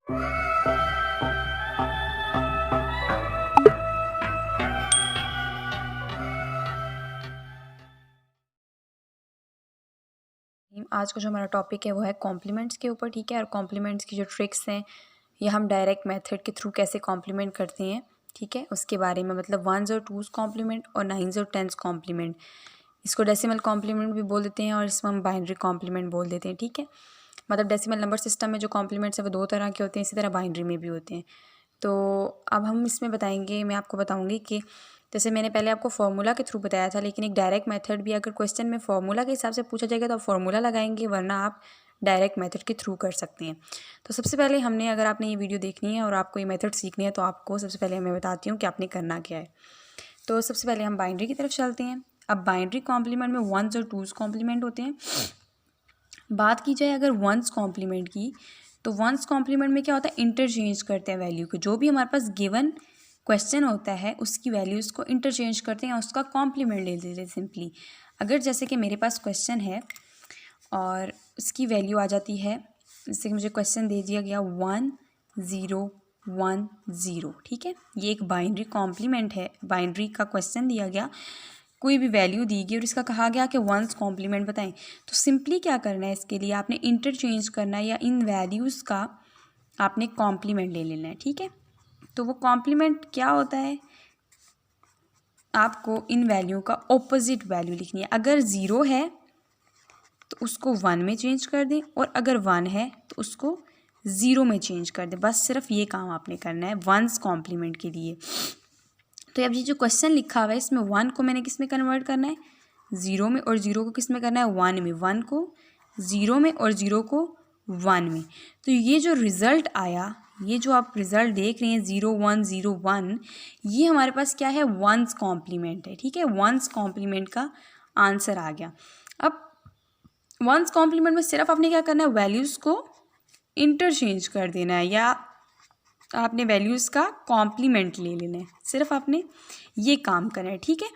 आज का जो हमारा टॉपिक है वो है कॉम्प्लीमेंट्स के ऊपर, ठीक है। और कॉम्प्लीमेंट्स की जो ट्रिक्स हैं या हम डायरेक्ट मेथड के थ्रू कैसे कॉम्प्लीमेंट करते हैं, ठीक है, उसके बारे में। मतलब 1s और 2s कॉम्प्लीमेंट और 9s और 10s कॉम्प्लीमेंट। इसको डेसिमल कॉम्प्लीमेंट भी बोल देते हैं और इसमें हम बाइनरी कॉम्प्लीमेंट बोल देते हैं, ठीक है। मतलब डेसिमल नंबर सिस्टम में जो कॉम्प्लीमेंट्स हैं वो 2 तरह के होते हैं, इसी तरह बाइनरी में भी होते हैं। तो अब हम इसमें बताएंगे, मैं आपको बताऊंगी कि जैसे मैंने पहले आपको फार्मूला के थ्रू बताया था, लेकिन एक डायरेक्ट मेथड भी अगर क्वेश्चन में फार्मूला के हिसाब से पूछा जाएगा तो आप फार्मूला लगाएंगे, वरना आप डायरेक्ट मेथड के थ्रू कर सकते हैं। तो सबसे पहले हमने, अगर आपने ये वीडियो देखनी है और आपको ये मेथड सीखनी है, तो आपको सबसे पहले मैं बताती हूँ कि आपने करना क्या है। तो सबसे पहले हम बाइनरी की तरफ चलते हैं। अब बाइनरी कॉम्प्लीमेंट में 1s और 2s कॉम्प्लीमेंट होते हैं। बात की जाए अगर 1s कॉम्प्लीमेंट की, तो 1s कॉम्प्लीमेंट में क्या होता है, इंटरचेंज करते हैं वैल्यू को। जो भी हमारे पास गिवन क्वेश्चन होता है उसकी वैल्यूज़ को इंटरचेंज करते हैं, उसका कॉम्प्लीमेंट ले लेते हैं सिंपली। अगर जैसे कि मेरे पास क्वेश्चन है और उसकी वैल्यू आ जाती है, जैसे कि मुझे क्वेश्चन दे दिया गया 1 0 1 0, ठीक है। ये एक बाइनरी कॉम्प्लीमेंट है, बाइनरी का क्वेश्चन दिया गया, कोई भी वैल्यू दी गई और इसका कहा गया कि 1s कॉम्प्लीमेंट बताएं। तो सिंपली क्या करना है, इसके लिए आपने इंटरचेंज करना है या इन वैल्यूज़ का आपने कॉम्प्लीमेंट ले लेना है, ठीक है। तो वो कॉम्प्लीमेंट क्या होता है, आपको इन वैल्यू का ऑपोजिट वैल्यू लिखनी है। अगर 0 है तो उसको 1 में चेंज कर दें, और अगर 1 है तो उसको 0 में चेंज कर दें। बस सिर्फ ये काम आपने करना है 1s कॉम्प्लीमेंट के लिए। तो अब ये जो क्वेश्चन लिखा हुआ है इसमें 1 को मैंने किस में कन्वर्ट करना है, 0 में, और 0 को किस में करना है, 1 में। 1 को 0 में और 0 को 1 में। तो ये जो रिज़ल्ट आया, ये जो आप रिज़ल्ट देख रहे हैं 0 1 0 1, ये हमारे पास क्या है, 1s कॉम्प्लीमेंट है, ठीक है। 1s कॉम्प्लीमेंट का आंसर आ गया। अब 1s कॉम्प्लीमेंट में सिर्फ आपने क्या करना है, वैल्यूज़ को इंटरचेंज कर देना है या आपने वैल्यूज़ का कॉम्प्लीमेंट ले लेना है, सिर्फ आपने ये काम करना है, ठीक है।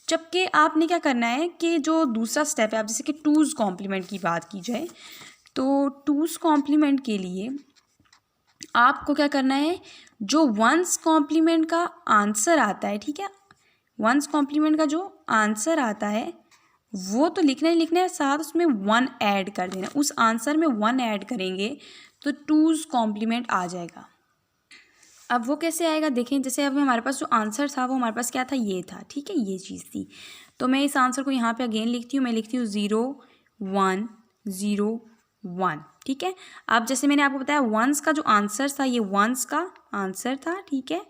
जबकि आपने क्या करना है कि जो दूसरा स्टेप है, आप जैसे कि 2s कॉम्प्लीमेंट की बात की जाए, तो 2s कॉम्प्लीमेंट के लिए आपको क्या करना है, जो 1s कॉम्प्लीमेंट का आंसर आता है, ठीक है, 1s कॉम्प्लीमेंट का जो आंसर आता है वो तो लिखना ही लिखना है, साथ उसमें 1 ऐड कर देना। उस आंसर में 1 ऐड करेंगे तो 2s कॉम्प्लीमेंट आ जाएगा। अब वो कैसे आएगा, देखें, जैसे अभी हमारे पास जो आंसर था वो हमारे पास क्या था, ये था, ठीक है, ये चीज़ थी। तो मैं इस आंसर को यहाँ पे अगेन लिखती हूँ, मैं लिखती हूँ 0 1 0 1, ठीक है। अब जैसे मैंने आपको बताया 1s का जो आंसर था, ये 1s का आंसर था, ठीक है।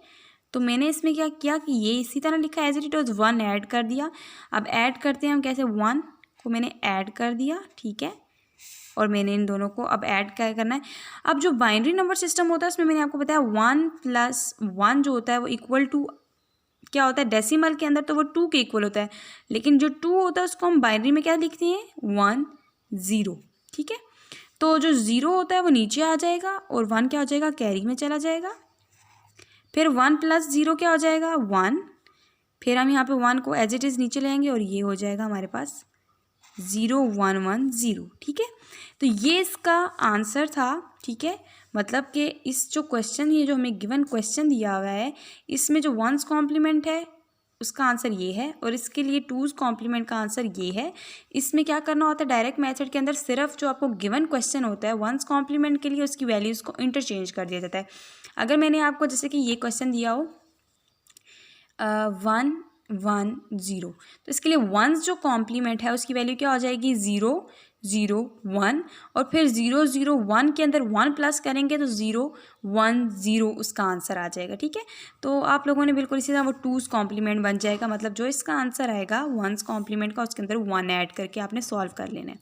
तो मैंने इसमें क्या किया कि ये इसी तरह लिखा एज इट इज, 1 ऐड कर दिया। अब ऐड करते हैं हम कैसे, 1 को मैंने ऐड कर दिया, ठीक है, और मैंने इन दोनों को अब ऐड क्या करना है। अब जो बाइनरी नंबर सिस्टम होता है उसमें मैंने आपको बताया 1 + 1 जो होता है वो इक्वल टू क्या होता है, डेसिमल के अंदर तो वो 2 के इक्वल होता है, लेकिन जो 2 होता है उसको हम बाइनरी में क्या लिखते हैं, 1 0, ठीक है। तो जो 0 होता है वो नीचे आ जाएगा और 1 क्या हो जाएगा, कैरी में चला जाएगा। फिर 1 + 0 क्या हो जाएगा, 1। फिर हम यहाँ पे 1 को एज इट इज़ नीचे लेंगे और ये हो जाएगा हमारे पास 0 1 1 0, ठीक है। तो ये इसका आंसर था, ठीक है। मतलब कि इस जो क्वेश्चन, ये जो हमें गिवन क्वेश्चन दिया हुआ है, इसमें जो 1s कॉम्प्लीमेंट है उसका आंसर ये है, और इसके लिए 2s कॉम्प्लीमेंट का आंसर ये है। इसमें क्या करना होता है, डायरेक्ट मेथड के अंदर सिर्फ जो आपको गिवन क्वेश्चन होता है 1s कॉम्प्लीमेंट के लिए उसकी वैल्यूज़ को इंटरचेंज कर दिया जाता है। अगर मैंने आपको जैसे कि ये क्वेश्चन दिया हो 1 1 0, तो इसके लिए 1s जो कॉम्प्लीमेंट है उसकी वैल्यू क्या हो जाएगी, 0 0 1, और फिर 0 0 1 के अंदर 1 प्लस करेंगे तो 0 1 0 उसका आंसर आ जाएगा, ठीक है। तो आप लोगों ने बिल्कुल इसी तरह वो 2s कॉम्प्लीमेंट बन जाएगा। मतलब जो इसका आंसर आएगा 1s कॉम्प्लीमेंट का, उसके अंदर 1 ऐड करके आपने सॉल्व कर लेना है।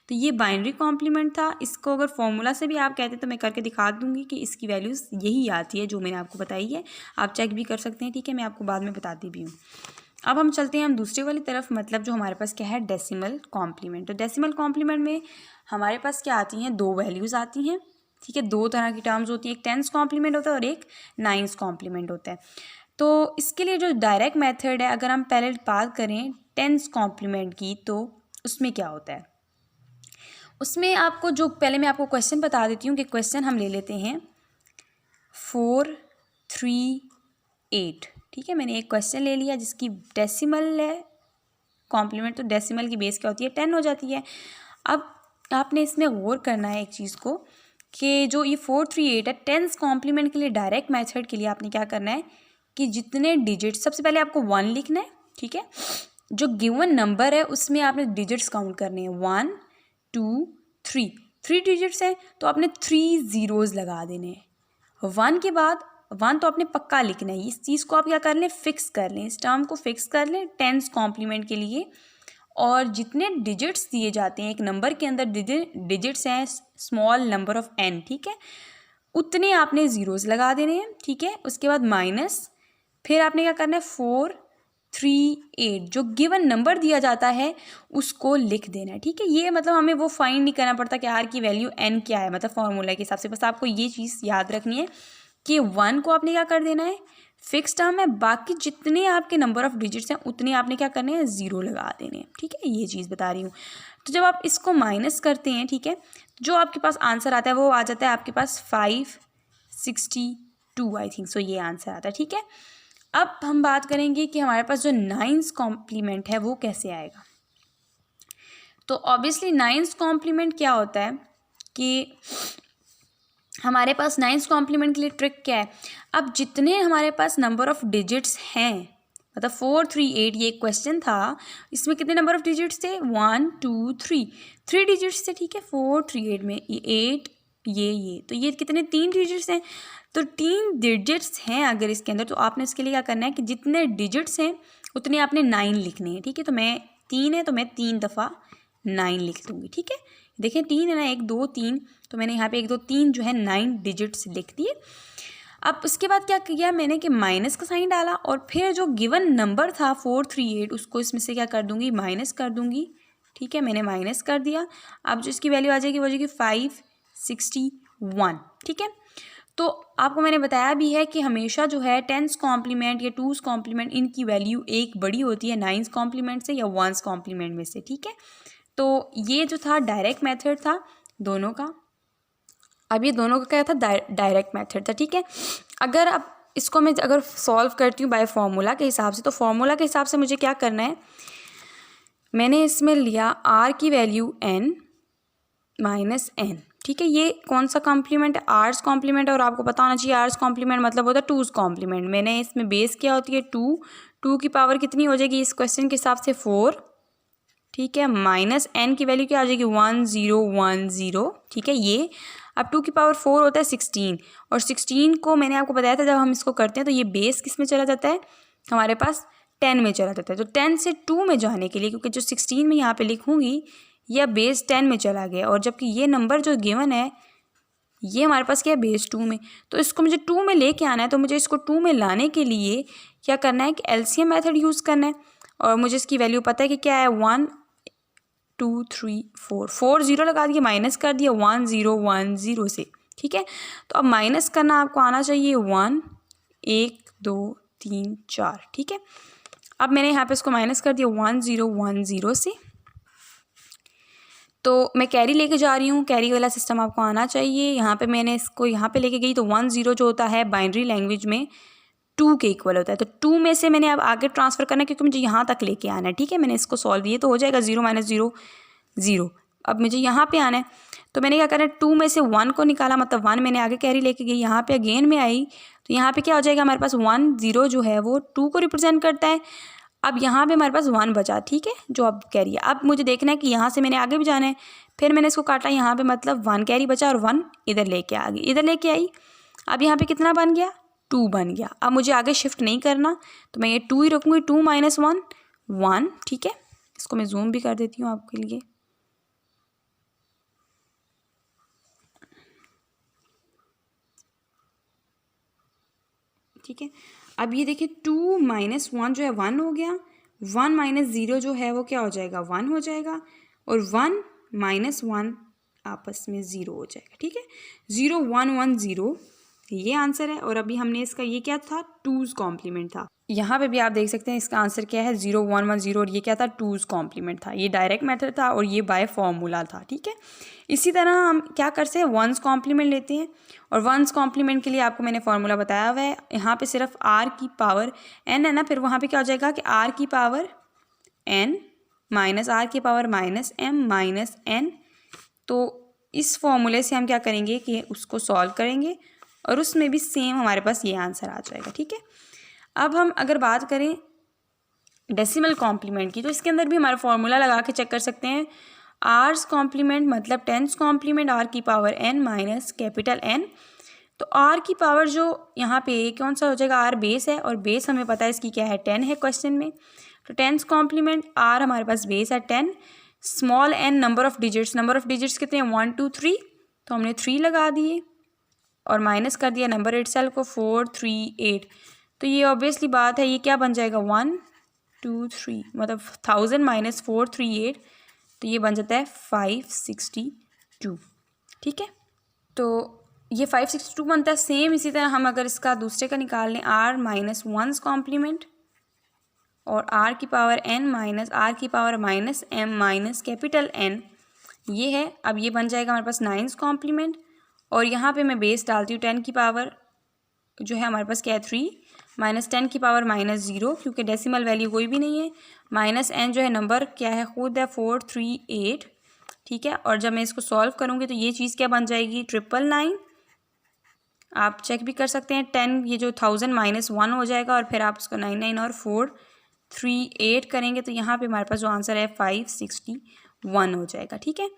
तो ये बाइनरी कॉम्प्लीमेंट था। इसको अगर फॉर्मूला से भी आप कहते हैं तो मैं करके दिखा दूंगी कि इसकी वैल्यूज़ यही आती है जो मैंने आपको बताई है, आप चेक भी कर सकते हैं, ठीक है, मैं आपको बाद में बताती भी हूँ। अब हम चलते हैं हम दूसरे वाली तरफ, मतलब जो हमारे पास क्या है, डेसिमल कॉम्प्लीमेंट। तो डेसिमल कॉम्प्लीमेंट में हमारे पास क्या आती हैं, 2 वैल्यूज़ आती हैं, ठीक है। 2 तरह की टर्म्स होती है, एक 10s कॉम्प्लीमेंट होता है और एक 9s कॉम्प्लीमेंट होता है। तो इसके लिए जो डायरेक्ट मेथड है, अगर हम पहले बात करें 10s कॉम्प्लीमेंट की, तो उसमें क्या होता है, उसमें आपको जो पहले मैं आपको क्वेश्चन बता देती हूँ कि क्वेश्चन हम ले लेते हैं 438, ठीक है। मैंने एक क्वेश्चन ले लिया जिसकी डेसिमल है, कॉम्प्लीमेंट, तो डेसिमल की बेस क्या होती है 10 हो जाती है। अब आपने इसमें गौर करना है एक चीज़ को कि जो ये 438 है, टेंस कॉम्प्लीमेंट के लिए डायरेक्ट मेथड के लिए आपने क्या करना है कि जितने डिजिट्स, सबसे पहले आपको 1 लिखना है, ठीक है। जो गिवन नंबर है उसमें आपने डिजिट्स काउंट करने हैं, 1 2 3, 3 डिजिट्स हैं तो आपने 3 ज़ीरोज़ लगा देने हैं। 1 के बाद 1 तो आपने पक्का लिखना है, इस चीज़ को आप क्या कर लें, फिक्स कर लें, इस टर्म को फिक्स कर लें टेंस कॉम्प्लीमेंट के लिए। और जितने डिजिट्स दिए जाते हैं एक नंबर के अंदर, डिजिट्स हैं स्मॉल नंबर ऑफ n, ठीक है, उतने आपने ज़ीरोज़ लगा देने हैं, ठीक है। उसके बाद माइनस, फिर आपने क्या करना है 438 जो गिवन नंबर दिया जाता है उसको लिख देना है, ठीक है। ये मतलब हमें वो फाइंड नहीं करना पड़ता कि r की वैल्यू n क्या है, मतलब फॉर्मूला के हिसाब से, बस आपको ये चीज़ याद रखनी है कि 1 को आपने क्या कर देना है, फिक्स टर्म है, बाकी जितने आपके नंबर ऑफ डिजिट्स हैं उतने आपने क्या करने हैं, 0 लगा देने हैं, ठीक है। ये चीज़ बता रही हूँ। तो जब आप इसको माइनस करते हैं, ठीक है, जो आपके पास आंसर आता है वो आ जाता है आपके पास 562, आई थिंक सो, ये आंसर आता है, ठीक है। अब हम बात करेंगे कि हमारे पास जो 9th कॉम्प्लीमेंट है वो कैसे आएगा। तो ऑब्वियसली 9th कॉम्प्लीमेंट क्या होता है कि हमारे पास 9th कॉम्प्लीमेंट के लिए ट्रिक क्या है, अब जितने हमारे पास नंबर ऑफ डिजिट्स हैं, मतलब 438 ये क्वेश्चन था, इसमें कितने नंबर ऑफ डिजिट्स थे, 1 2 3 डिजिट्स थे, ठीक है। 438 में ये 8 ये तो ये कितने, 3 डिजिट्स हैं। तो 3 डिजिट्स हैं अगर इसके अंदर, तो आपने इसके लिए क्या करना है कि जितने डिजिट्स हैं उतने आपने 9 लिखने हैं, ठीक है। तो मैं 3 है तो मैं 3 दफ़ा 9 लिख दूँगी, ठीक है। देखें 3 है ना, 1 2 3, तो मैंने यहाँ पे 1 2 3 जो है 9 डिजिट्स लिख दिए। अब उसके बाद क्या किया मैंने कि माइनस का साइन डाला और फिर जो गिवन नंबर था 438 उसको इसमें से क्या कर दूँगी, माइनस कर दूँगी, ठीक है। मैंने माइनस कर दिया। अब जो इसकी वैल्यू आ जाएगी वो आ जाएगी 561, ठीक है। तो आपको मैंने बताया भी है कि हमेशा जो है 10th कॉम्प्लीमेंट या 2th कॉम्प्लीमेंट इनकी वैल्यू एक बड़ी होती है 9th कॉम्प्लीमेंट से या 1st कॉम्प्लीमेंट में से, ठीक है। तो ये जो था डायरेक्ट मेथड था दोनों का। अब ये दोनों का क्या था, डायरेक्ट मेथड था, ठीक है। अगर अब इसको मैं अगर सॉल्व करती हूँ बाय फार्मूला के हिसाब से, तो फार्मूला के हिसाब से मुझे क्या करना है, मैंने इसमें लिया r की वैल्यू n माइनस n, ठीक है। ये कौन सा कॉम्प्लीमेंट है, आर्स कॉम्प्लीमेंट है, और आपको पता होना चाहिए आर्स कॉम्प्लीमेंट मतलब होता है 2's कॉम्प्लीमेंट। मैंने इसमें बेस क्या होती है 2 की पावर कितनी हो जाएगी इस क्वेश्चन के हिसाब से 4, ठीक है, माइनस n की वैल्यू क्या आ जाएगी 1010, ठीक है। ये अब 2 की पावर 4 होता है 16, और 16 को मैंने आपको बताया था जब हम इसको करते हैं तो ये बेस किस में चला जाता है, हमारे पास 10 में चला जाता है। तो 10 से 2 में जाने के लिए, क्योंकि जो 16 में यहाँ पे लिखूँगी यह बेस 10 में चला गया, और जबकि ये नंबर जो गिवन है ये हमारे पास क्या है बेस 2 में, तो इसको मुझे 2 में लेके आना है। तो मुझे इसको 2 में लाने के लिए क्या करना है कि एलसीएम मेथड यूज़ करना है, और मुझे इसकी वैल्यू पता है कि क्या है 1 2 3 4 0 लगा दिया, माइनस कर दिया 1010 से, ठीक है। तो अब माइनस करना आपको आना चाहिए 1 1 2 3 4, ठीक है। अब मैंने यहाँ पे इसको माइनस कर दिया 1010 से, तो मैं कैरी लेके जा रही हूँ, कैरी वाला सिस्टम आपको आना चाहिए। यहाँ पे मैंने इसको यहाँ पे लेके गई तो 10 जो होता है बाइनरी लैंग्वेज में 2 के इक्वल होता है, तो 2 में से मैंने अब आगे ट्रांसफ़र करना है क्योंकि मुझे यहाँ तक लेके आना है, ठीक है। मैंने इसको सॉल्व किया तो हो जाएगा 0 - 0 0। अब मुझे यहाँ पे आना है, तो मैंने क्या करना है 2 में से 1 को निकाला, मतलब 1 मैंने आगे कैरी लेके गई, यहाँ पे अगेन में आई, तो यहाँ पे क्या हो जाएगा हमारे पास 1 0 जो है वो 2 को रिप्रेजेंट करता है। अब यहाँ पे हमारे पास 1 बचा, ठीक है, जो अब कैरी है। अब मुझे देखना है कि यहाँ से मैंने आगे भी जाना है, फिर मैंने इसको काटा यहाँ पे, मतलब 1 कैरी बचा और 1 इधर लेके आ गई, इधर लेके आई। अब यहाँ पे कितना बन गया 2 बन गया। अब मुझे आगे शिफ्ट नहीं करना, तो मैं ये 2 ही रखूँगी, 2 - 1 1, ठीक है। इसको मैं जूम भी कर देती हूँ आपके लिए, ठीक है। अब ये देखिए 2 - 1 जो है 1 हो गया, 1 - 0 जो है वो क्या हो जाएगा 1 हो जाएगा, और 1 - 1 आपस में 0 हो जाएगा, ठीक है। 0 1 1 0 ये आंसर है। और अभी हमने इसका ये क्या था, 2's कॉम्प्लीमेंट था। यहाँ पे भी आप देख सकते हैं इसका आंसर क्या है, 0 1 1 0, और ये क्या था, 2's कॉम्प्लीमेंट था। ये डायरेक्ट मेथड था और ये बाय फॉर्मूला था। ठीक है, इसी तरह हम क्या करते हैं, 1's कॉम्प्लीमेंट लेते हैं। और 1's कॉम्प्लीमेंट के लिए आपको मैंने फॉर्मूला बताया हुआ है। यहाँ पे सिर्फ r की पावर n है ना, फिर वहाँ पे क्या हो जाएगा कि r की पावर n माइनस r की power minus m minus n। तो इस फॉर्मूले से हम क्या करेंगे कि उसको सॉल्व करेंगे और उसमें भी सेम हमारे पास ये आंसर आ जाएगा। ठीक है, अब हम अगर बात करें डेसिमल कॉम्प्लीमेंट की, तो इसके अंदर भी हमारा फॉर्मूला लगा के चेक कर सकते हैं। आर्स कॉम्प्लीमेंट मतलब 10's कॉम्प्लीमेंट r की power n minus capital N। तो r की पावर जो यहाँ पे कौन सा हो जाएगा, r बेस है, और बेस हमें पता है इसकी क्या है, 10 है क्वेश्चन में। तो 10's कॉम्प्लीमेंट r हमारे पास बेस है 10, small n number of digits कितने हैं, 1 2 3, तो हमने 3 लगा दिए और माइनस कर दिया नंबर इटसेल्फ को, 4 3 8। तो ये ऑब्वियसली बात है, ये क्या बन जाएगा, 1 2 3, मतलब 1000 माइनस 4 3 8, तो ये बन जाता है 562। ठीक है, तो ये 562 बनता है। सेम इसी तरह हम अगर इसका दूसरे का निकाल लें, r माइनस 1's कॉम्प्लीमेंट और r की पावर n माइनस r की power minus m minus capital N, ये है। अब ये बन जाएगा हमारे पास 9's कॉम्प्लीमेंट, और यहाँ पे मैं बेस डालती हूँ 10 की पावर जो है हमारे पास क्या है 3 माइनस 10 की पावर माइनस 0, क्योंकि डेसिमल वैल्यू कोई भी नहीं है, माइनस n जो है नंबर क्या है खुद है 4 3 8। ठीक है, और जब मैं इसको सॉल्व करूँगी तो ये चीज़ क्या बन जाएगी, 999। आप चेक भी कर सकते हैं, 10 ये जो 1000 माइनस 1 हो जाएगा, और फिर आप उसको 99 और 4 3 8 करेंगे, तो यहाँ पे हमारे पास जो आंसर है 561 हो जाएगा। ठीक है,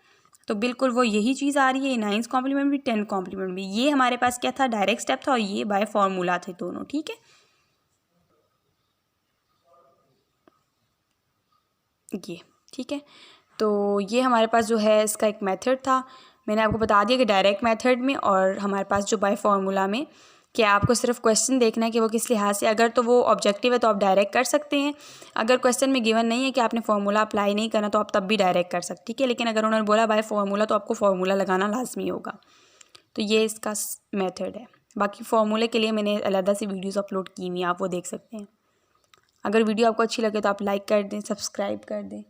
तो बिल्कुल वो यही चीज़ आ रही है, 9's कॉम्प्लीमेंट भी 10 कॉम्प्लीमेंट भी। ये हमारे पास क्या था, डायरेक्ट स्टेप था, और ये बाय फॉर्मूला थे दोनों। ठीक है, ये ठीक है, तो ये हमारे पास जो है इसका एक मेथड था। मैंने आपको बता दिया कि डायरेक्ट मेथड में और हमारे पास जो बाय फॉर्मूला में, कि आपको सिर्फ क्वेश्चन देखना है कि वो किस लिहाज से, अगर तो वो ऑब्जेक्टिव है तो आप डायरेक्ट कर सकते हैं। अगर क्वेश्चन में गिवन नहीं है कि आपने फार्मूला अप्लाई नहीं करना, तो आप तब भी डायरेक्ट कर सकते। ठीक है, लेकिन अगर उन्होंने बोला बाय फार्मूला, तो आपको फार्मूला लगाना लाजमी होगा। तो ये इसका मेथड है। बाकी फार्मूले के लिए मैंने अलग से वीडियोस अपलोड की हुई हैं, आप वो देख सकते हैं। अगर वीडियो आपको अच्छी लगे तो आप लाइक कर दें, सब्सक्राइब कर दें।